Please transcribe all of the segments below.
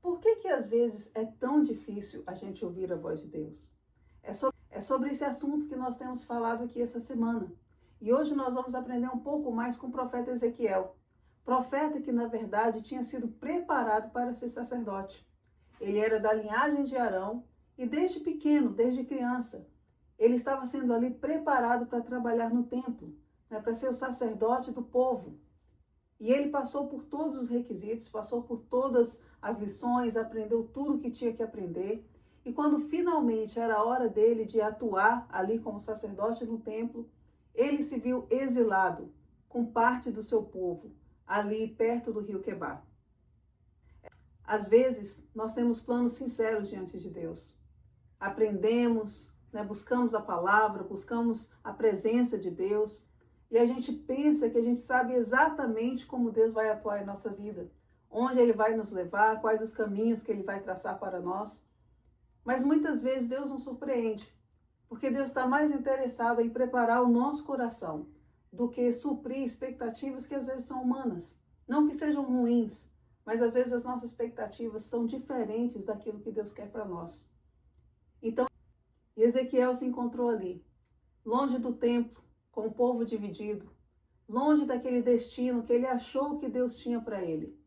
Por que às vezes é tão difícil a gente ouvir a voz de Deus? É sobre esse assunto que nós temos falado aqui essa semana. E hoje nós vamos aprender um pouco mais com o profeta Ezequiel. Profeta que, na verdade, tinha sido preparado para ser sacerdote. Ele era da linhagem de Arão e desde pequeno, desde criança, ele estava sendo ali preparado para trabalhar no templo, para ser o sacerdote do povo. E ele passou por todos os requisitos, passou por todas as lições, aprendeu tudo o que tinha que aprender. E quando finalmente era a hora dele de atuar ali como sacerdote no templo, ele se viu exilado com parte do seu povo, ali perto do rio Quebar. Às vezes, nós temos planos sinceros diante de Deus. Aprendemos, buscamos a palavra, buscamos a presença de Deus, e a gente pensa que a gente sabe exatamente como Deus vai atuar em nossa vida, onde Ele vai nos levar, quais os caminhos que Ele vai traçar para nós. Mas muitas vezes Deus nos surpreende, porque Deus está mais interessado em preparar o nosso coração do que suprir expectativas que às vezes são humanas. Não que sejam ruins, mas às vezes as nossas expectativas são diferentes daquilo que Deus quer para nós. Então, Ezequiel se encontrou ali, longe do templo, com o povo dividido, longe daquele destino que ele achou que Deus tinha para ele.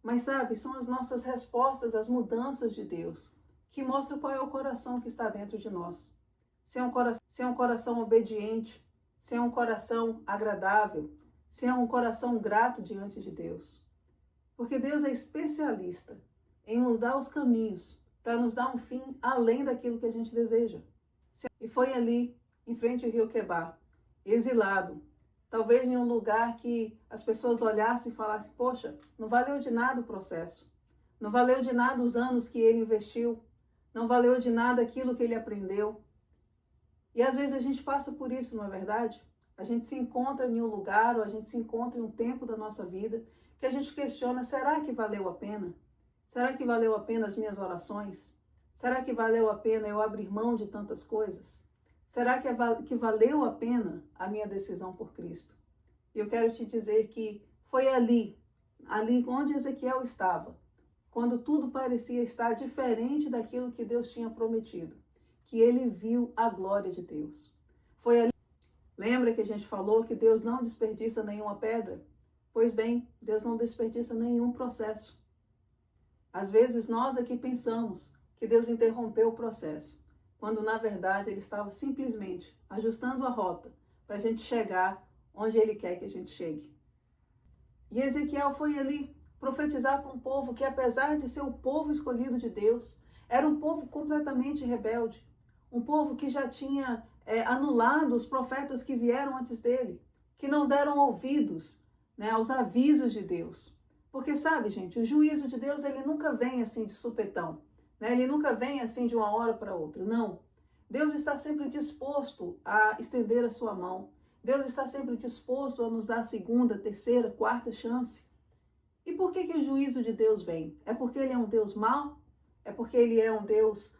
Mas sabe, são as nossas respostas às mudanças de Deus que mostram qual é o coração que está dentro de nós. Se é um coração obediente, se é um coração agradável, se é um coração grato diante de Deus. Porque Deus é especialista em nos dar os caminhos para nos dar um fim além daquilo que a gente deseja. E foi ali, em frente ao rio Quebar, exilado, talvez em um lugar que as pessoas olhassem e falassem, poxa, não valeu de nada o processo, não valeu de nada os anos que ele investiu, não valeu de nada aquilo que ele aprendeu. E às vezes a gente passa por isso, não é verdade? A gente se encontra em um lugar, ou a gente se encontra em um tempo da nossa vida, que a gente questiona, será que valeu a pena? Será que valeu a pena as minhas orações? Será que valeu a pena eu abrir mão de tantas coisas? Será que valeu a pena a minha decisão por Cristo? E eu quero te dizer que foi ali onde Ezequiel estava, quando tudo parecia estar diferente daquilo que Deus tinha prometido, que ele viu a glória de Deus. Foi ali. Lembra que a gente falou que Deus não desperdiça nenhuma pedra? Pois bem, Deus não desperdiça nenhum processo. Às vezes nós aqui pensamos que Deus interrompeu o processo, quando na verdade Ele estava simplesmente ajustando a rota para a gente chegar onde Ele quer que a gente chegue. E Ezequiel foi ali profetizar para um povo que, apesar de ser o povo escolhido de Deus, era um povo completamente rebelde, um povo que já tinha anulado os profetas que vieram antes dele, que não deram ouvidos aos avisos de Deus. Porque sabe, gente, o juízo de Deus ele nunca vem assim de supetão, ele nunca vem assim de uma hora para outra, não. Deus está sempre disposto a estender a sua mão. Deus está sempre disposto a nos dar a segunda, terceira, quarta chance. E por que o juízo de Deus vem? É porque Ele é um Deus mau? É porque Ele é um Deus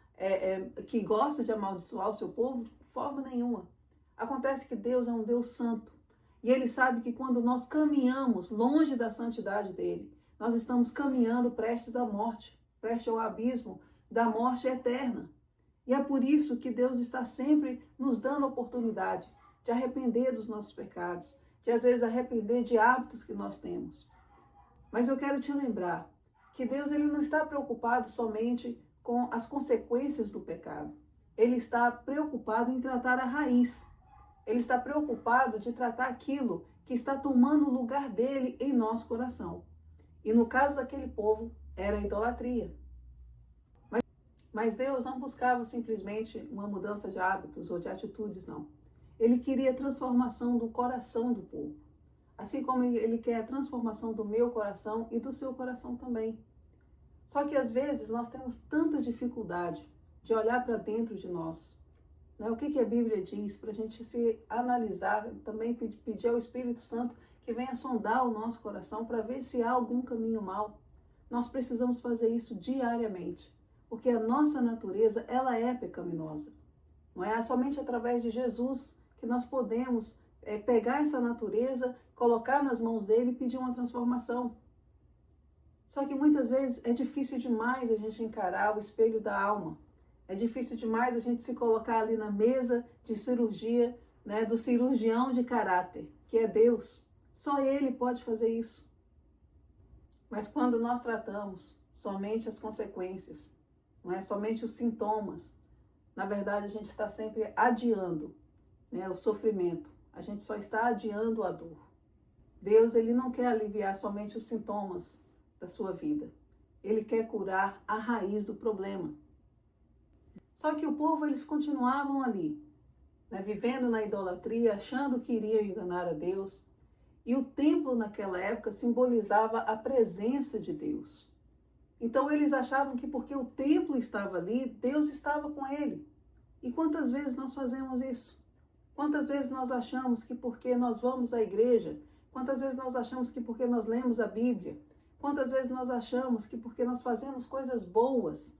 que gosta de amaldiçoar o seu povo? De forma nenhuma. Acontece que Deus é um Deus santo. E Ele sabe que quando nós caminhamos longe da santidade dEle, nós estamos caminhando prestes à morte, prestes ao abismo da morte eterna. E é por isso que Deus está sempre nos dando a oportunidade de arrepender dos nossos pecados, de às vezes arrepender de hábitos que nós temos. Mas eu quero te lembrar que Deus ele não está preocupado somente com as consequências do pecado. Ele está preocupado em tratar a raiz. Ele está preocupado de tratar aquilo que está tomando o lugar dele em nosso coração. E no caso daquele povo, era a idolatria. Mas Deus não buscava simplesmente uma mudança de hábitos ou de atitudes, não. Ele queria a transformação do coração do povo. Assim como Ele quer a transformação do meu coração e do seu coração também. Só que às vezes nós temos tanta dificuldade de olhar para dentro de nós. O que a Bíblia diz para a gente se analisar, também pedir ao Espírito Santo que venha sondar o nosso coração para ver se há algum caminho mau. Nós precisamos fazer isso diariamente, porque a nossa natureza ela é pecaminosa. Não é somente através de Jesus que nós podemos pegar essa natureza, colocar nas mãos dele e pedir uma transformação. Só que muitas vezes é difícil demais a gente encarar o espelho da alma. É difícil demais a gente se colocar ali na mesa de cirurgia, né, do cirurgião de caráter, que é Deus. Só Ele pode fazer isso. Mas quando nós tratamos somente as consequências, não é somente os sintomas, na verdade a gente está sempre adiando, né, o sofrimento. A gente só está adiando a dor. Deus, Ele não quer aliviar somente os sintomas da sua vida. Ele quer curar a raiz do problema. Só que o povo, eles continuavam ali, né, vivendo na idolatria, achando que iriam enganar a Deus. E o templo naquela época simbolizava a presença de Deus. Então eles achavam que porque o templo estava ali, Deus estava com ele. E quantas vezes nós fazemos isso? Quantas vezes nós achamos que porque nós vamos à igreja, quantas vezes nós achamos que porque nós lemos a Bíblia, quantas vezes nós achamos que porque nós fazemos coisas boas,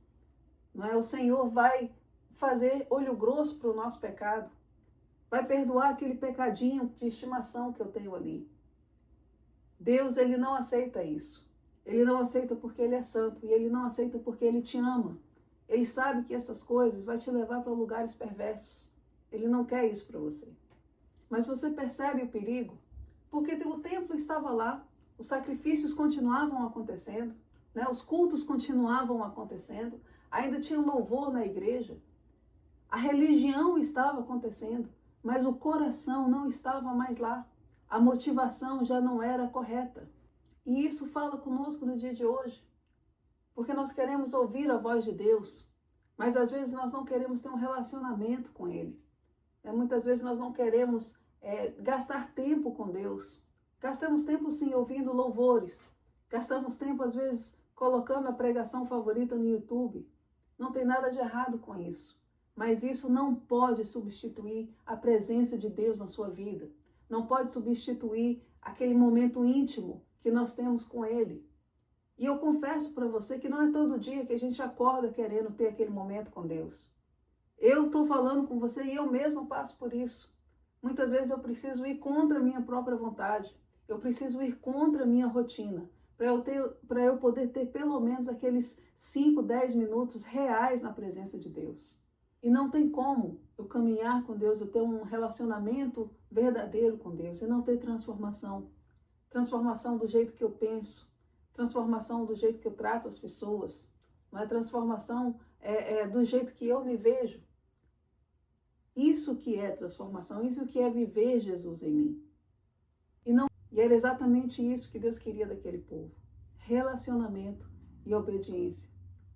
não é? O Senhor vai fazer olho grosso para o nosso pecado, vai perdoar aquele pecadinho de estimação que eu tenho ali. Deus, Ele não aceita isso. Ele não aceita porque Ele é santo e Ele não aceita porque Ele te ama. Ele sabe que essas coisas vão te levar para lugares perversos. Ele não quer isso para você. Mas você percebe o perigo? Porque o templo estava lá, os sacrifícios continuavam acontecendo, né? Os cultos continuavam acontecendo, ainda tinha louvor na igreja, a religião estava acontecendo, mas o coração não estava mais lá. A motivação já não era correta. E isso fala conosco no dia de hoje, porque nós queremos ouvir a voz de Deus, mas às vezes nós não queremos ter um relacionamento com Ele. Muitas vezes nós não queremos gastar tempo com Deus. Gastamos tempo sim ouvindo louvores, gastamos tempo às vezes colocando a pregação favorita no YouTube. Não tem nada de errado com isso, mas isso não pode substituir a presença de Deus na sua vida. Não pode substituir aquele momento íntimo que nós temos com Ele. E eu confesso para você que não é todo dia que a gente acorda querendo ter aquele momento com Deus. Eu estou falando com você e eu mesmo passo por isso. Muitas vezes eu preciso ir contra a minha própria vontade. Eu preciso ir contra a minha rotina. Para eu poder ter pelo menos aqueles 5, 10 minutos reais na presença de Deus. E não tem como eu caminhar com Deus, eu ter um relacionamento verdadeiro com Deus e não ter transformação. Transformação do jeito que eu penso, transformação do jeito que eu trato as pessoas, não é? Transformação do jeito que eu me vejo. Isso que é transformação, isso que é viver Jesus em mim. E era exatamente isso que Deus queria daquele povo. Relacionamento e obediência.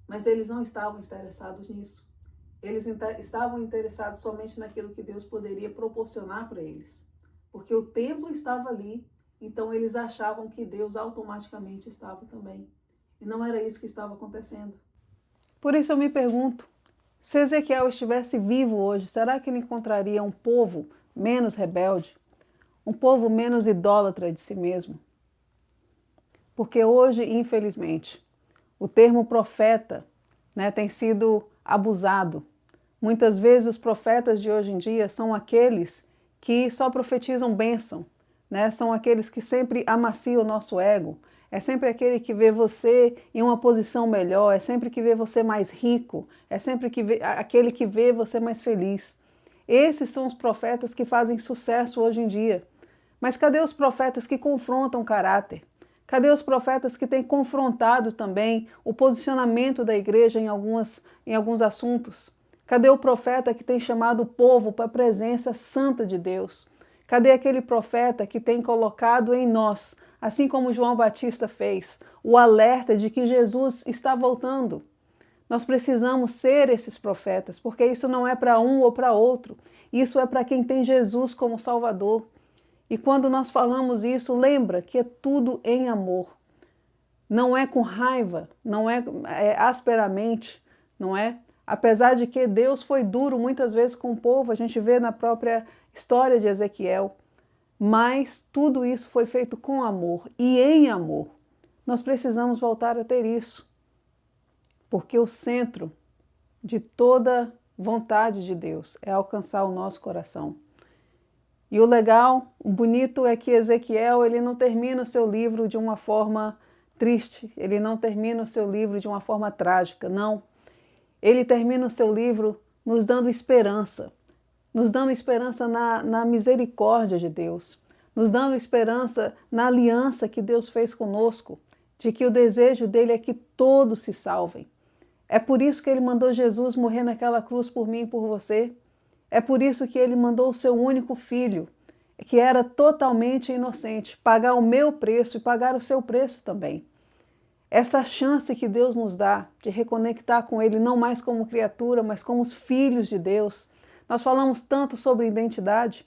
Mas eles não estavam interessados nisso. Eles estavam interessados somente naquilo que Deus poderia proporcionar para eles. Porque o templo estava ali, então eles achavam que Deus automaticamente estava também. E não era isso que estava acontecendo. Por isso eu me pergunto, se Ezequiel estivesse vivo hoje, será que ele encontraria um povo menos rebelde? Um povo menos idólatra de si mesmo? Porque hoje, infelizmente, o termo profeta, né, tem sido abusado. Muitas vezes os profetas de hoje em dia são aqueles que só profetizam bênção, né? São aqueles que sempre amaciam o nosso ego. É sempre aquele que vê você em uma posição melhor, é sempre que vê você mais rico, é sempre aquele que vê você mais feliz. Esses são os profetas que fazem sucesso hoje em dia. Mas cadê os profetas que confrontam caráter? Cadê os profetas que têm confrontado também o posicionamento da igreja em alguns assuntos? Cadê o profeta que tem chamado o povo para a presença santa de Deus? Cadê aquele profeta que tem colocado em nós, assim como João Batista fez, o alerta de que Jesus está voltando? Nós precisamos ser esses profetas, porque isso não é para um ou para outro. Isso é para quem tem Jesus como Salvador. E quando nós falamos isso, lembra que é tudo em amor. Não é com raiva, não é asperamente, não é? Apesar de que Deus foi duro muitas vezes com o povo, a gente vê na própria história de Ezequiel, mas tudo isso foi feito com amor e em amor. Nós precisamos voltar a ter isso, porque o centro de toda vontade de Deus é alcançar o nosso coração. E o legal, o bonito é que Ezequiel ele não termina o seu livro de uma forma triste, ele não termina o seu livro de uma forma trágica, não. Ele termina o seu livro nos dando esperança na misericórdia de Deus, nos dando esperança na aliança que Deus fez conosco, de que o desejo dele é que todos se salvem. É por isso que ele mandou Jesus morrer naquela cruz por mim e por você. É por isso que ele mandou o seu único filho, que era totalmente inocente, pagar o meu preço e pagar o seu preço também. Essa chance que Deus nos dá de reconectar com ele, não mais como criatura, mas como os filhos de Deus. Nós falamos tanto sobre identidade,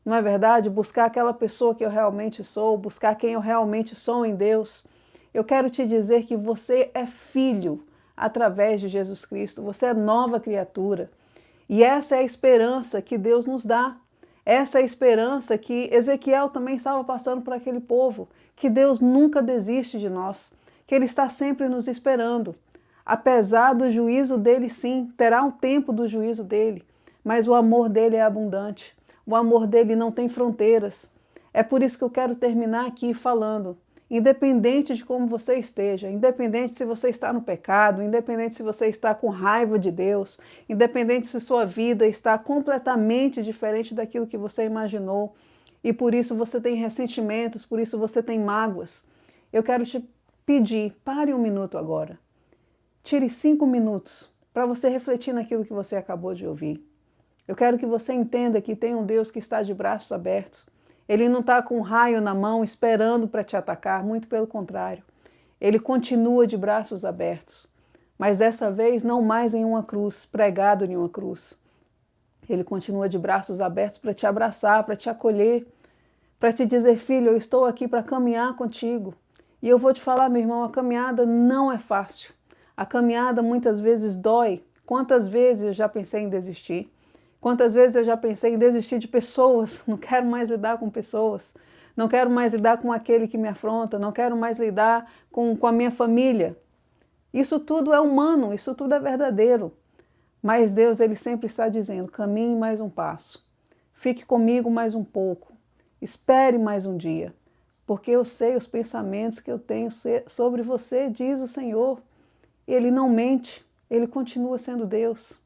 não é verdade? Buscar aquela pessoa que eu realmente sou, buscar quem eu realmente sou em Deus. Eu quero te dizer que você é filho através de Jesus Cristo, você é nova criatura. E essa é a esperança que Deus nos dá. Essa é a esperança que Ezequiel também estava passando por aquele povo, que Deus nunca desiste de nós, que Ele está sempre nos esperando. Apesar do juízo dele, sim, terá um tempo do juízo dele, mas o amor dele é abundante, o amor dele não tem fronteiras. É por isso que eu quero terminar aqui falando, independente de como você esteja, independente se você está no pecado, independente se você está com raiva de Deus, independente se sua vida está completamente diferente daquilo que você imaginou, e por isso você tem ressentimentos, por isso você tem mágoas, eu quero te pedir, pare um minuto agora. Tire 5 minutos para você refletir naquilo que você acabou de ouvir. Eu quero que você entenda que tem um Deus que está de braços abertos. Ele não está com um raio na mão esperando para te atacar, muito pelo contrário. Ele continua de braços abertos, mas dessa vez não mais em uma cruz, pregado em uma cruz. Ele continua de braços abertos para te abraçar, para te acolher, para te dizer, filho, eu estou aqui para caminhar contigo. E eu vou te falar, meu irmão, a caminhada não é fácil. A caminhada muitas vezes dói. Quantas vezes eu já pensei em desistir? Quantas vezes eu já pensei em desistir de pessoas? Não quero mais lidar com pessoas. Não quero mais lidar com aquele que me afronta. Não quero mais lidar com a minha família. Isso tudo é humano, isso tudo é verdadeiro. Mas Deus, Ele sempre está dizendo, caminhe mais um passo. Fique comigo mais um pouco. Espere mais um dia. Porque eu sei os pensamentos que eu tenho sobre você, diz o Senhor. Ele não mente, Ele continua sendo Deus.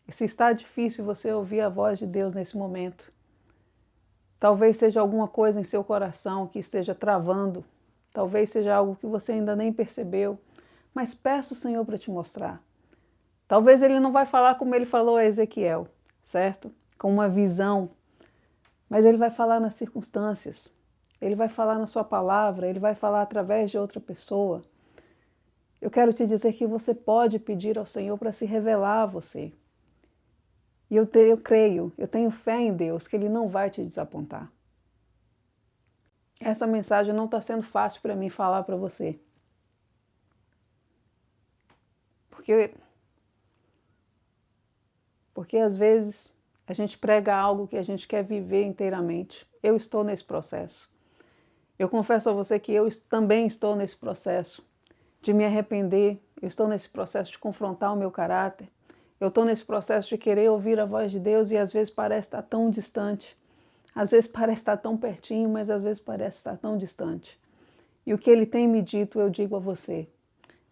E se está difícil você ouvir a voz de Deus nesse momento, talvez seja alguma coisa em seu coração que esteja travando, talvez seja algo que você ainda nem percebeu, mas peça o Senhor para te mostrar. Talvez Ele não vai falar como Ele falou a Ezequiel, certo? Com uma visão, mas Ele vai falar nas circunstâncias. Ele vai falar na sua palavra, Ele vai falar através de outra pessoa. Eu quero te dizer que você pode pedir ao Senhor para se revelar a você. E eu creio, eu tenho fé em Deus, que Ele não vai te desapontar. Essa mensagem não está sendo fácil para mim falar para você. Porque às vezes a gente prega algo que a gente quer viver inteiramente. Eu estou nesse processo. Eu confesso a você que eu também estou nesse processo de me arrepender, eu estou nesse processo de confrontar o meu caráter, eu estou nesse processo de querer ouvir a voz de Deus e às vezes parece estar tão distante, às vezes parece estar tão pertinho, mas às vezes parece estar tão distante. E o que Ele tem me dito, eu digo a você,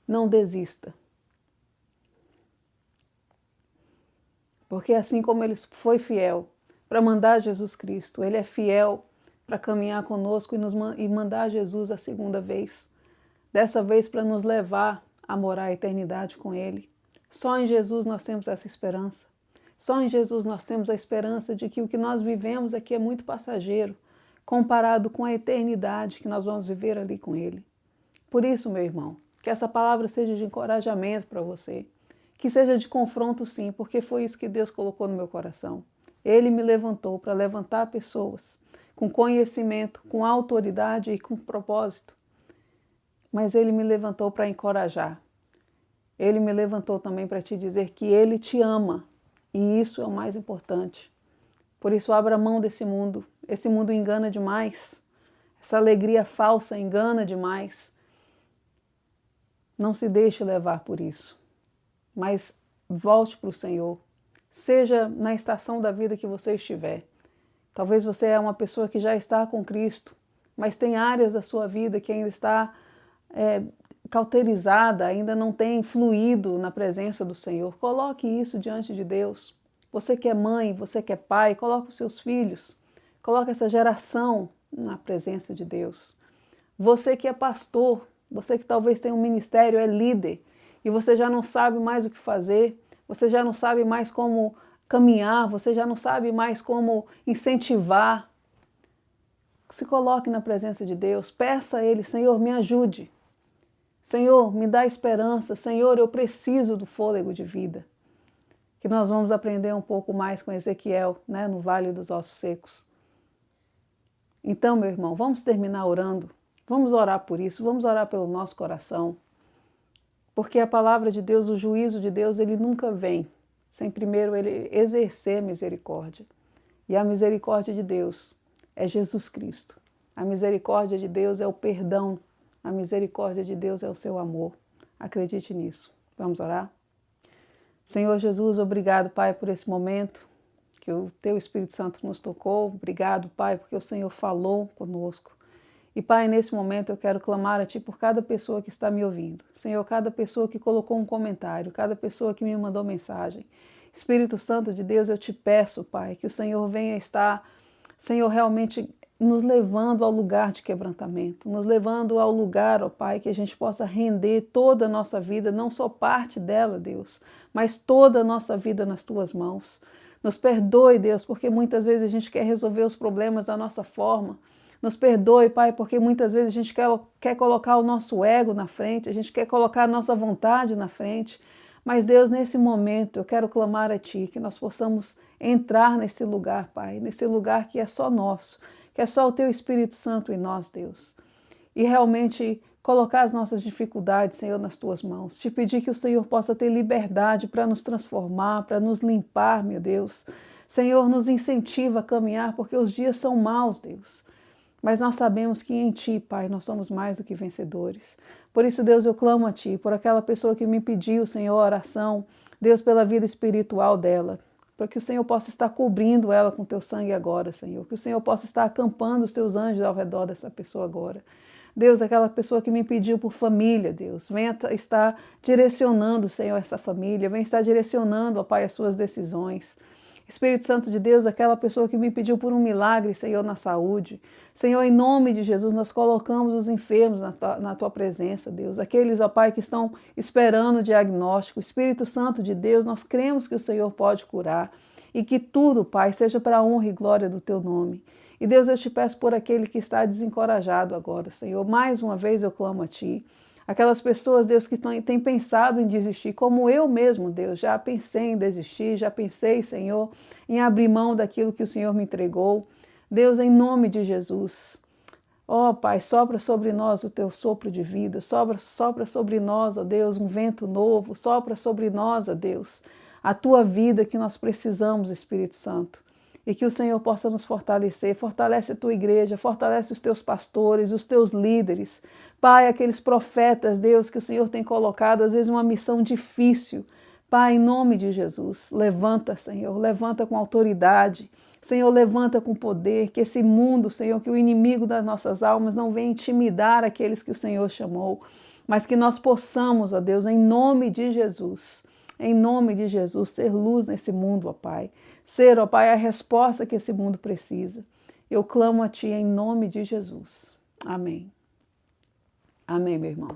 não desista. Porque assim como Ele foi fiel para mandar Jesus Cristo, Ele é fiel para caminhar conosco e mandar Jesus a segunda vez. Dessa vez para nos levar a morar a eternidade com Ele. Só em Jesus nós temos essa esperança. Só em Jesus nós temos a esperança de que o que nós vivemos aqui é muito passageiro, comparado com a eternidade que nós vamos viver ali com Ele. Por isso, meu irmão, que essa palavra seja de encorajamento para você, que seja de confronto sim, porque foi isso que Deus colocou no meu coração. Ele me levantou para levantar pessoas com conhecimento, com autoridade e com propósito. Mas Ele me levantou para encorajar. Ele me levantou também para te dizer que Ele te ama. E isso é o mais importante. Por isso, abra mão desse mundo. Esse mundo engana demais. Essa alegria falsa engana demais. Não se deixe levar por isso. Mas volte para o Senhor. Seja na estação da vida que você estiver. Talvez você é uma pessoa que já está com Cristo, mas tem áreas da sua vida que ainda está cauterizada, ainda não tem fluído na presença do Senhor, coloque isso diante de Deus. Você que é mãe, você que é pai, coloque os seus filhos, coloque essa geração na presença de Deus. Você que é pastor, você que talvez tenha um ministério, é líder, e você já não sabe mais o que fazer, você já não sabe mais como caminhar, você já não sabe mais como incentivar. Se coloque na presença de Deus, peça a Ele, Senhor, me ajude. Senhor, me dá esperança. Senhor, eu preciso do fôlego de vida. Que nós vamos aprender um pouco mais com Ezequiel, né, no Vale dos Ossos Secos. Então, meu irmão, vamos terminar orando. Vamos orar por isso, vamos orar pelo nosso coração. Porque a palavra de Deus, o juízo de Deus, ele nunca vem sem primeiro ele exercer misericórdia. E a misericórdia de Deus é Jesus Cristo. A misericórdia de Deus é o perdão. A misericórdia de Deus é o seu amor. Acredite nisso. Vamos orar? Senhor Jesus, obrigado, Pai, por esse momento que o Teu Espírito Santo nos tocou. Obrigado, Pai, porque o Senhor falou conosco. E, Pai, nesse momento eu quero clamar a Ti por cada pessoa que está me ouvindo. Senhor, cada pessoa que colocou um comentário, cada pessoa que me mandou mensagem. Espírito Santo de Deus, eu te peço, Pai, que o Senhor venha estar, Senhor, realmente nos levando ao lugar de quebrantamento, nos levando ao lugar, ó Pai, que a gente possa render toda a nossa vida, não só parte dela, Deus, mas toda a nossa vida nas Tuas mãos. Nos perdoe, Deus, porque muitas vezes a gente quer resolver os problemas da nossa forma. Nos perdoe, Pai, porque muitas vezes a gente quer colocar o nosso ego na frente, a gente quer colocar a nossa vontade na frente. Mas, Deus, nesse momento eu quero clamar a Ti, que nós possamos entrar nesse lugar, Pai, nesse lugar que é só nosso, que é só o Teu Espírito Santo em nós, Deus. E realmente colocar as nossas dificuldades, Senhor, nas Tuas mãos. Te pedir que o Senhor possa ter liberdade para nos transformar, para nos limpar, meu Deus. Senhor, nos incentiva a caminhar, porque os dias são maus, Deus. Mas nós sabemos que em Ti, Pai, nós somos mais do que vencedores. Por isso, Deus, eu clamo a Ti, por aquela pessoa que me pediu, Senhor, oração, Deus, pela vida espiritual dela, para que o Senhor possa estar cobrindo ela com Teu sangue agora, Senhor, que o Senhor possa estar acampando os Teus anjos ao redor dessa pessoa agora. Deus, aquela pessoa que me pediu por família, Deus, venha estar direcionando, Senhor, essa família, venha estar direcionando, ó Pai, as suas decisões. Espírito Santo de Deus, aquela pessoa que me pediu por um milagre, Senhor, na saúde. Senhor, em nome de Jesus, nós colocamos os enfermos na Tua presença, Deus. Aqueles, ó Pai, que estão esperando o diagnóstico. Espírito Santo de Deus, nós cremos que o Senhor pode curar. E que tudo, Pai, seja para a honra e glória do Teu nome. E Deus, eu te peço por aquele que está desencorajado agora, Senhor. Mais uma vez eu clamo a Ti. Aquelas pessoas, Deus, que têm pensado em desistir, como eu mesmo, Deus, já pensei em desistir, já pensei, Senhor, em abrir mão daquilo que o Senhor me entregou. Deus, em nome de Jesus, ó Pai, sopra sobre nós o Teu sopro de vida, sopra sobre nós, ó Deus, um vento novo, sopra sobre nós, ó Deus, a Tua vida que nós precisamos, Espírito Santo. E que o Senhor possa nos fortalecer, fortalece a Tua igreja, fortalece os Teus pastores, os Teus líderes. Pai, aqueles profetas, Deus, que o Senhor tem colocado, às vezes uma missão difícil. Pai, em nome de Jesus, levanta, Senhor, levanta com autoridade. Senhor, levanta com poder, que esse mundo, Senhor, que o inimigo das nossas almas não venha intimidar aqueles que o Senhor chamou, mas que nós possamos, ó Deus, em nome de Jesus, ser luz nesse mundo, ó Pai. Ser, ó Pai, a resposta que esse mundo precisa. Eu clamo a Ti em nome de Jesus. Amém. Amém, meu irmão.